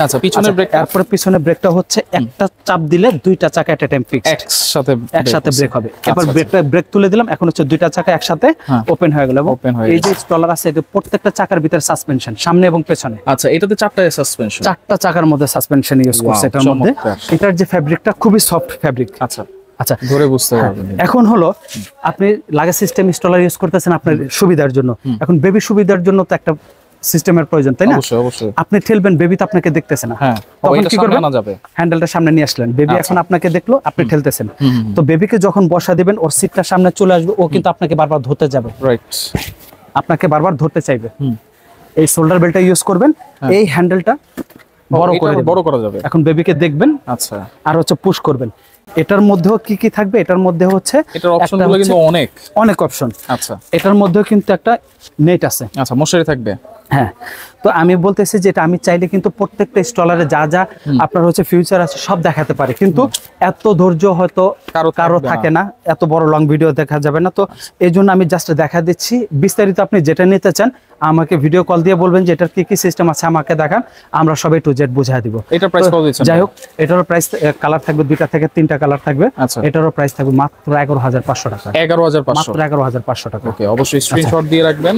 আচ্ছা পিছনের ব্রেক, তারপরে পিছনের ব্রেকটা হচ্ছে একটা চাপ দিলে দুইটা চাকা এট এ টাইম ফিক্সড, একসাথে ব্রেক হবে। এবার ব্রেক তুলে দিলাম, এখন হচ্ছে দুইটা চাকা একসাথে ওপেন হয়ে গেল। এবং এই যে স্টলার আছে এটা প্রত্যেকটা চাকার ভিতরে সাসপেনশন সামনে এবং পেছনে। আচ্ছা এটাতে চারটা সাসপেনশন, চারটা চাকার মধ্যে সাসপেনশন ইউজ করছে এটার মধ্যে। এটার যে ফ্যাব্রিকটা খুবই সফট ফ্যাব্রিক। আচ্ছা আচ্ছা ধরে বুঝতে পারবেন। এখন হলো আপনি লাগেজ সিস্টেম স্টলার ইউজ করতেছেন আপনার সুবিধার জন্য, এখন বেবি সুবিধার জন্য তো একটা সিস্টেমের প্রয়োজন, তাই না? অবশ্যই অবশ্যই। আপনি ঠেলবেন, বেবি তো আপনাকে দেখতেছে না, তখন কি করবেন? হ্যান্ডেলটা সামনে নিয়ে আসলেন, বেবি এখন আপনাকে দেখলো, আপনি ঠেলতেছেন, তো বেবিকে যখন বসা দিবেন ওর সিটটা সামনে চলে আসবে, ও কিন্তু আপনাকে বারবার ধরতে যাবে, রাইট, আপনাকে বারবার ধরতে চাইবে। এই শোল্ডার বেল্টটা ইউজ করবেন, এই হ্যান্ডেলটা বড় করা যাবে। এখন বেবিকে দেখবেন, আচ্ছা, আর হচ্ছে পুশ করবেন। এটার মধ্যেও কি কি থাকবে? এটার মধ্যে হচ্ছে এটার অপশনগুলো কিন্তু অনেক অপশন। আচ্ছা এটার মধ্যেও কিন্তু একটা নেট আছে, আচ্ছা মশারি থাকবে। হ্যাঁ, তো আমি বলতেছি যেটা আমি চাইলে কিন্তু প্রত্যেকটা স্টলারে যা যা আপনার হচ্ছে ফিউচার আছে সব দেখাতে পারে, কিন্তু এত ধৈর্য হয়তো কারো থাকে না, এত বড় লং ভিডিও দেখা যাবে না। তো এই জন্য আমি জাস্ট দেখা দিচ্ছি, বিস্তারিত আপনি যেটা নিতে চান আমাকে ভিডিও কল দিয়ে বলবেন যে এটার কি কি সিস্টেম আছে আমাকে দেখান, আমরা সব A to Z বুঝিয়ে দিব। এটার প্রাইস কত দিচ্ছেন? যাই হোক, এটারও প্রাইস কালার থাকবে 2টা থেকে 3টা কালার থাকবে। এটারও প্রাইস থাকবে মাত্র 11,500 টাকা। 11,500, মাত্র 11,500 টাকা। ওকে, অবশ্যই স্ক্রিনশট দিয়ে রাখবেন।